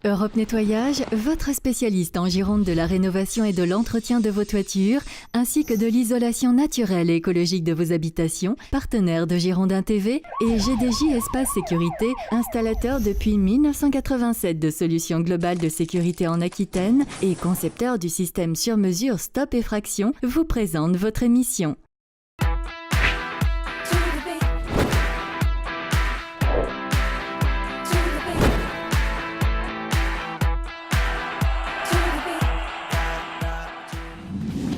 Europe Nettoyage, votre spécialiste en Gironde de la rénovation et de l'entretien de vos toitures, ainsi que de l'isolation naturelle et écologique de vos habitations, partenaire de Girondin TV et GDJ Espace Sécurité, installateur depuis 1987 de solutions globales de sécurité en Aquitaine et concepteur du système sur mesure Stop Effraction, vous présente votre émission.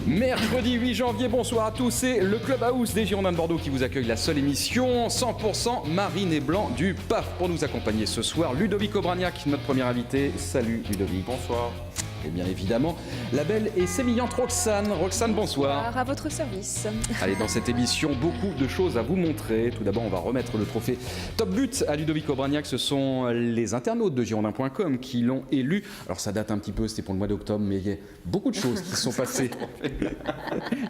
Mercredi 8 janvier, bonsoir à tous, c'est le Clubhouse des Girondins de Bordeaux qui vous accueille, la seule émission 100% marine et blanc du PAF. Pour nous accompagner ce soir, Ludovic Obraniak, notre premier invité. Salut Ludovic. Bonsoir. Et bien évidemment, la belle et sémillante Roxane. Roxane, bonsoir. À votre service. Allez, dans cette émission, beaucoup de choses à vous montrer. Tout d'abord, on va remettre le trophée Top But à Ludovic Obraniak. Ce sont les internautes de Girondin.com qui l'ont élu. Alors ça date un petit peu, c'était pour le mois d'octobre, mais il y a beaucoup de choses qui se sont passées.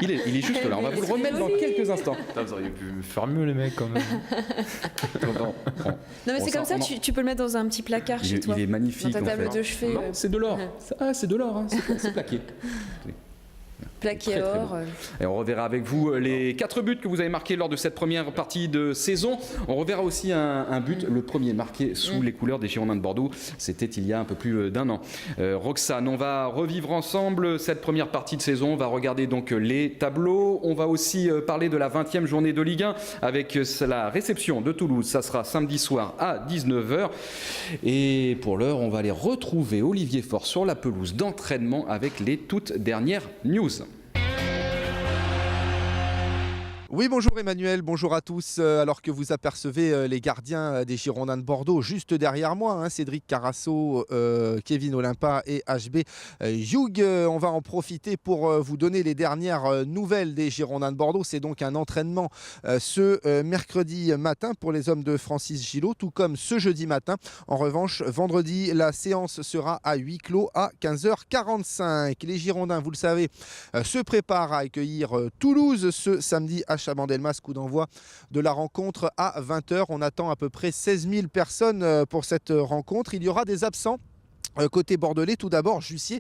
Il est juste là, on va vous le remettre dans quelques instants. Putain, vous auriez pu faire mieux les mecs quand même. Non mais c'est comme ça, tu peux le mettre dans un petit placard chez toi. Il est magnifique. Dans ta table de chevet. Non, c'est de l'or. Ah, c'est de l'or, hein. C'est plaqué. Plaqué très, très or. bon. Et on reverra avec vous les 4 buts que vous avez marqués lors de cette première partie de saison. On reverra aussi un but, le premier marqué sous les couleurs des Girondins de Bordeaux. C'était il y a un peu plus d'1 an. Roxane, on va revivre ensemble cette première partie de saison. On va regarder donc les tableaux. On va aussi parler de la 20e journée de Ligue 1 avec la réception de Toulouse. Ça sera samedi soir à 19h. Et pour l'heure, on va aller retrouver Olivier Faure sur la pelouse d'entraînement avec les toutes dernières news. Oui, bonjour Emmanuel, bonjour à tous. Alors que vous apercevez les gardiens des Girondins de Bordeaux juste derrière moi, Cédric Carasso, Kevin Olympa et HB Hugh, on va en profiter pour vous donner les dernières nouvelles des Girondins de Bordeaux. C'est donc un entraînement ce mercredi matin pour les hommes de Francis Gillot, tout comme ce jeudi matin. En revanche, vendredi, la séance sera à huis clos à 15h45. Les Girondins, vous le savez, se préparent à accueillir Toulouse ce samedi à Chabandelmas, coup d'envoi de la rencontre à 20h. On attend à peu près 16 000 personnes pour cette rencontre. Il y aura des absents. Côté bordelais, tout d'abord Jussier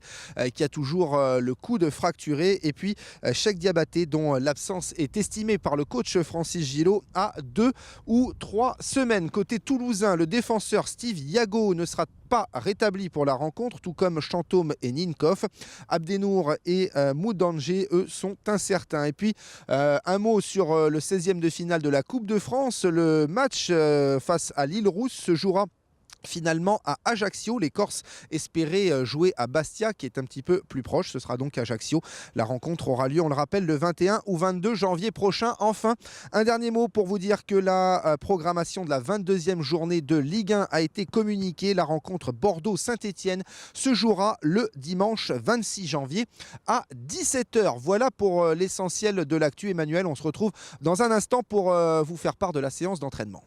qui a toujours le coude fracturé, et puis Cheikh Diabaté dont l'absence est estimée par le coach Francis Gillot à 2 ou 3 semaines. Côté toulousain, le défenseur Steve Yago ne sera pas rétabli pour la rencontre, tout comme Chantôme et Ninkov. Abdenour et Moudanger, eux, sont incertains. Et puis, un mot sur le 16e de finale de la Coupe de France. Le match face à l'Île-Rousse se jouera finalement à Ajaccio. Les Corses espéraient jouer à Bastia, qui est un petit peu plus proche. Ce sera donc Ajaccio. La rencontre aura lieu, on le rappelle, le 21 ou 22 janvier prochain. Enfin, un dernier mot pour vous dire que la programmation de la 22e journée de Ligue 1 a été communiquée. La rencontre Bordeaux-Saint-Étienne se jouera le dimanche 26 janvier à 17h. Voilà pour l'essentiel de l'actu. Emmanuel, on se retrouve dans un instant pour vous faire part de la séance d'entraînement.